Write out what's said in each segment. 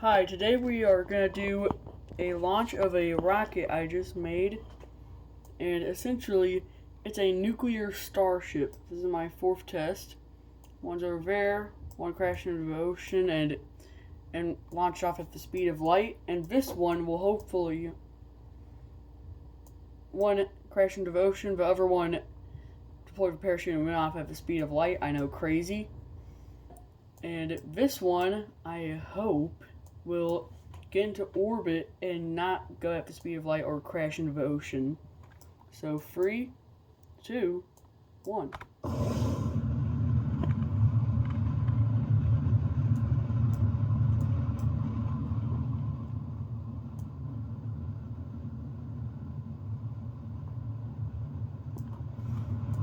Hi, today we are going to do a launch of a rocket I just made, and essentially it's a nuclear starship. This is my fourth test. One's over there, one crashed into the ocean and launched off at the speed of light, and this one will hopefully, one crash into the ocean, the other one deployed the parachute and went off at the speed of light. I know, crazy. And this one, I hope, will get into orbit and not go at the speed of light or crash into the ocean. So 3, 2, 1.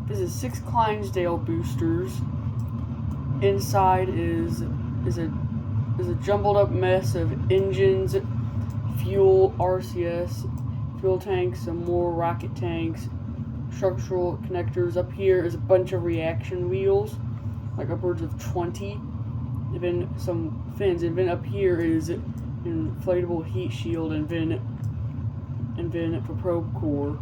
This is 6 Clydesdale boosters. Inside is a jumbled up mess of engines, fuel, RCS, fuel tanks, some more rocket tanks, structural connectors. Up here is a bunch of reaction wheels, like upwards of 20, and then some fins, and then up here is an inflatable heat shield, and then the probe core.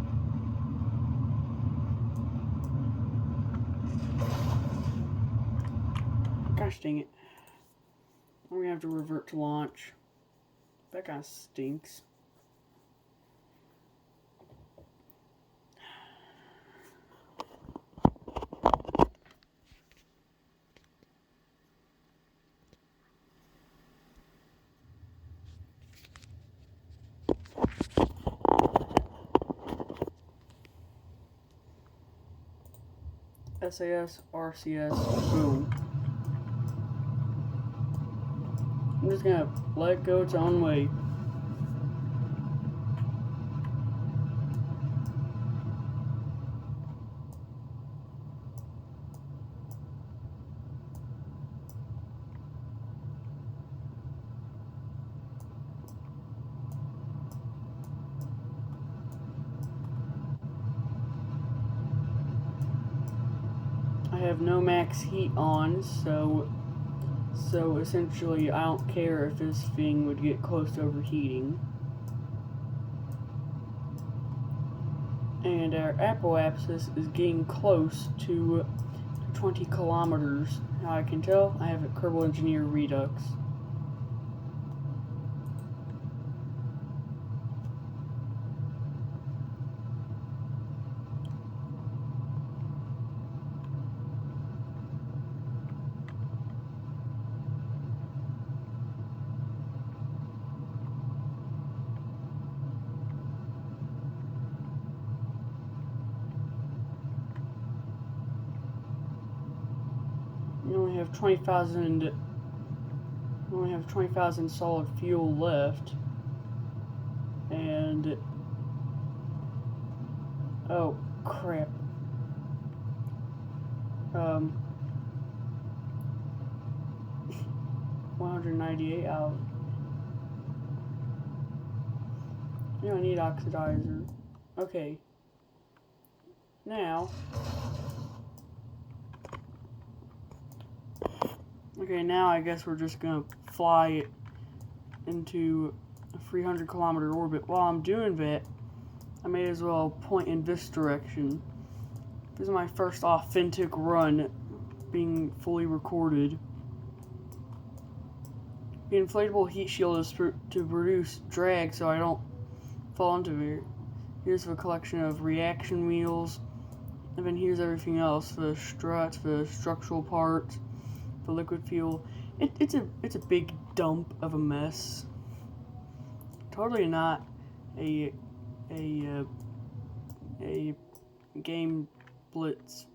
Gosh dang it. I'm gonna have to revert to launch. That guy stinks. SAS, RCS, boom. I'm just gonna let it go its own way. I have no max heat on, so essentially I don't care if this thing would get close to overheating. And our apoapsis is getting close to 20 kilometers. How I can tell, I have a Kerbal Engineer Redux. We only have 20,000 solid fuel left, and oh crap. 198 out. You don't need oxidizer. Okay. Now. Okay, now I guess we're just gonna fly it into a 300 kilometer orbit. While I'm doing that, I may as well point in this direction. This is my first authentic run being fully recorded. The inflatable heat shield is to produce drag so I don't fall into it. Here's a collection of reaction wheels, and then here's everything else: the struts, the structural parts, the liquid fuel. It's a big dump of a mess. Totally not a Game Blitz,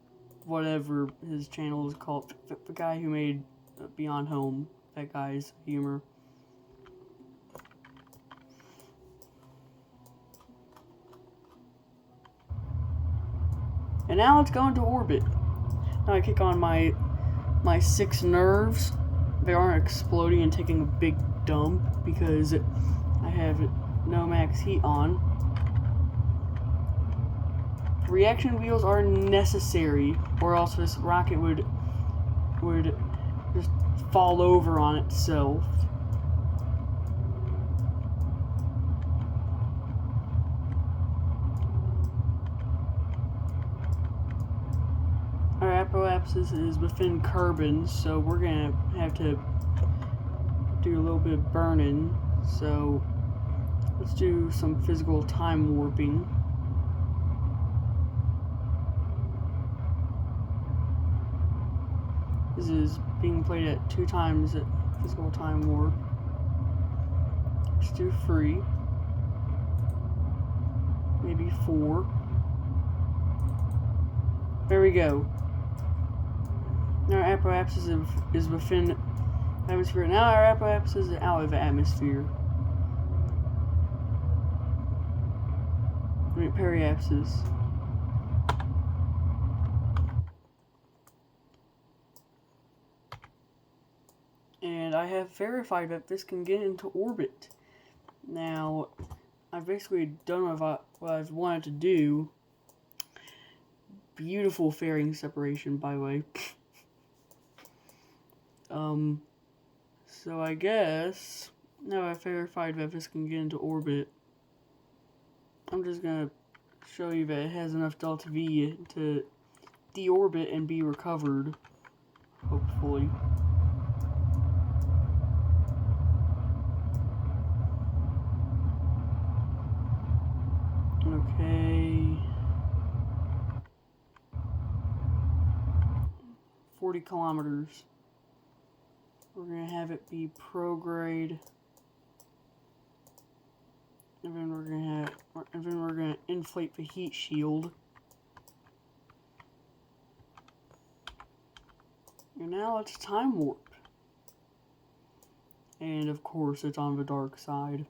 whatever his channel is called. The guy who made Beyond Home. That guy's humor. And now let's go into orbit. Now I kick on my 6 nerves. They aren't exploding and taking a big dump because I have no max heat on. Reaction wheels are necessary, or else this rocket would just fall over on itself. apsis is within Kerbin, so we're gonna have to do a little bit of burning. So let's do some physical time warping. This is being played at 2 times at physical time warp. Let's do 3. Maybe 4. There we go. Now our apoapsis is within atmosphere. Now our apoapsis is out of the atmosphere. I mean, periapsis. And I have verified that this can get into orbit. Now, I've basically done what I've wanted to do. Beautiful fairing separation, by the way. So I guess, now I've verified that this can get into orbit, I'm just gonna show you that it has enough delta V to deorbit and be recovered, hopefully. Okay. 40 kilometers. We're gonna have it be prograde, and then we're gonna inflate the heat shield. And now it's time warp. And of course, it's on the dark side.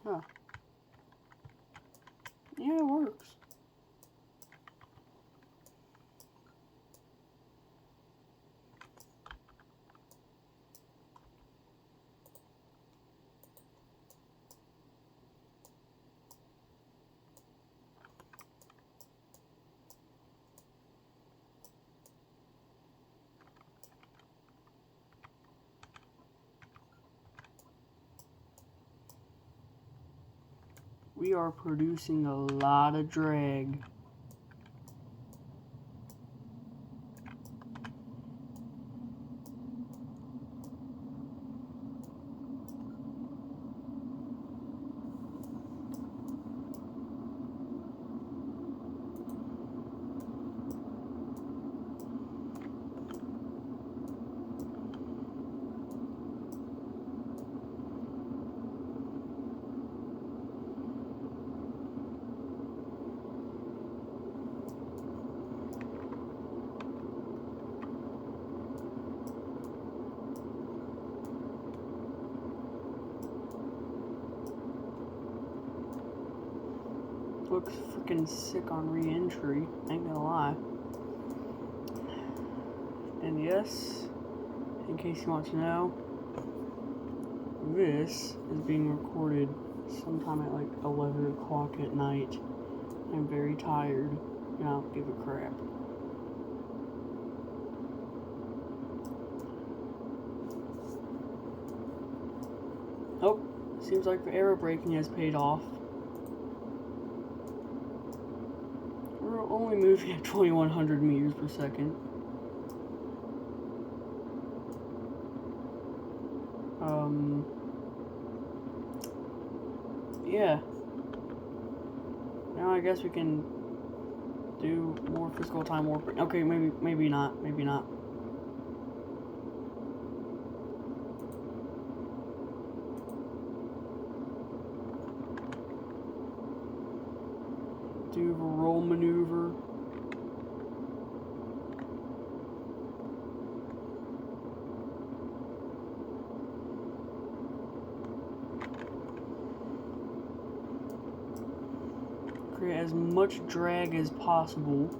Huh. Yeah, it works. We are producing a lot of drag. Looks freaking sick on re-entry, ain't gonna lie. And yes, in case you want to know, this is being recorded sometime at like 11 o'clock at night. I'm very tired, and I don't give a crap. Oh, seems like the aero braking has paid off. We're only moving at 2100 meters per second. Yeah. Now I guess we can do more physical time warping. Okay, maybe not. Do the roll maneuver. Create as much drag as possible.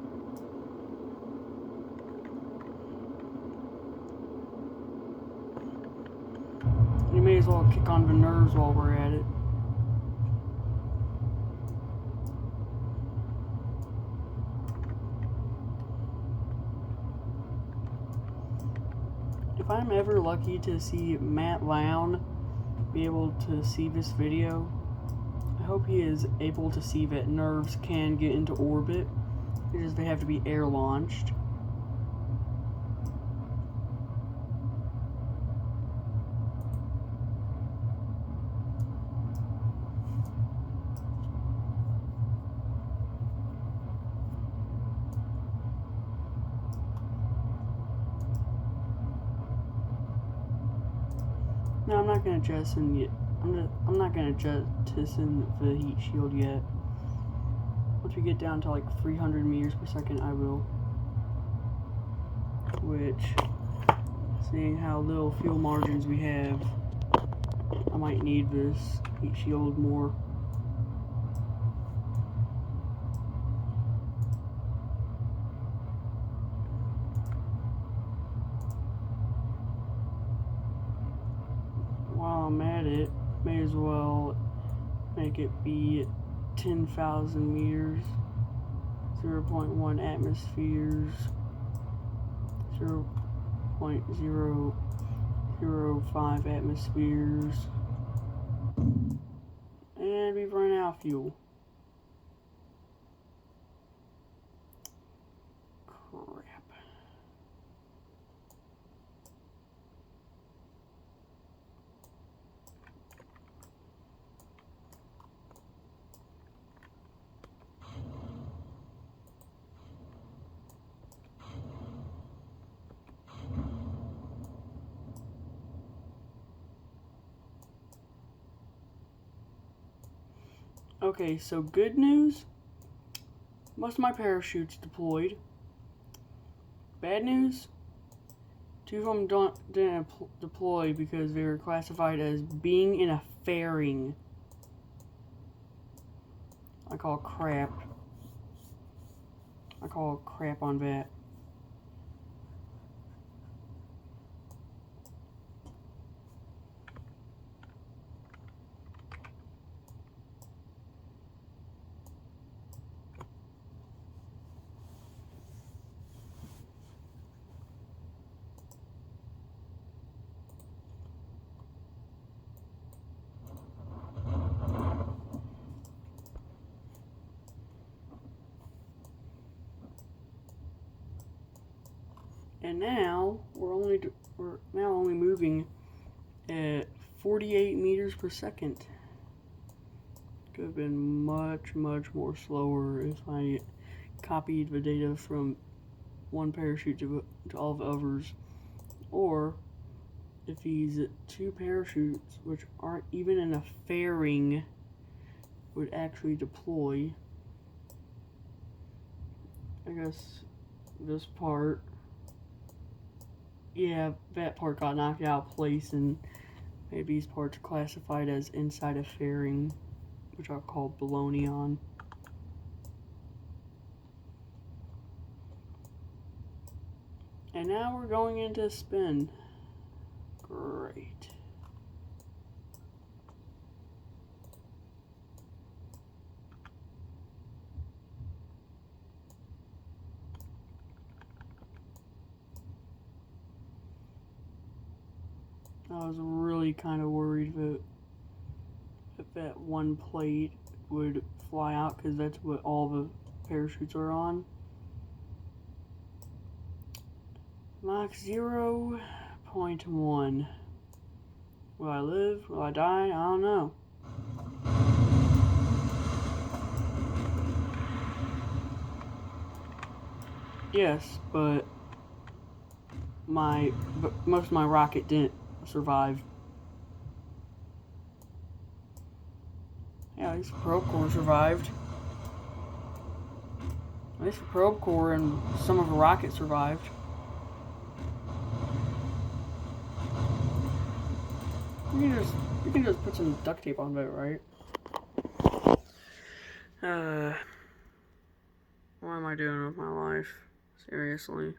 You may as well kick on the nerves while we're at it. if I'm ever lucky to see Matt Lowne be able to see this video, I hope he is able to see that nerves can get into orbit, because they have to be air launched. No, I'm not gonna jettison yet. I'm not gonna jettison the heat shield yet. Once we get down to like 300 meters per second, I will. Which, seeing how little fuel margins we have, I might need this heat shield more. While I'm at it, may as well make it be 10,000 meters, 0.1 atmospheres, 0.005 atmospheres, and we've run out of fuel. Crap. Okay, so good news, most of my parachutes deployed. Bad news, 2 of them didn't deploy because they were classified as being in a fairing. I call crap on that. And now we're now only moving at 48 meters per second. Could have been much more slower if I copied the data from one parachute to all the others, or if these 2 parachutes, which aren't even in a fairing, would actually deploy. I guess this part, yeah, that part got knocked out of place, and maybe these parts are classified as inside a fairing, which I'll call baloney on. And now we're going into spin. Great. I was really kind of worried that one plate would fly out, because that's what all the parachutes are on. Mach 0.1. Will I live? Will I die? I don't know. Yes, but most of my rocket didn't survive. Yeah, at least the probe core survived. At least the probe core and some of the rocket survived. You can just put some duct tape on that, right? What am I doing with my life? Seriously.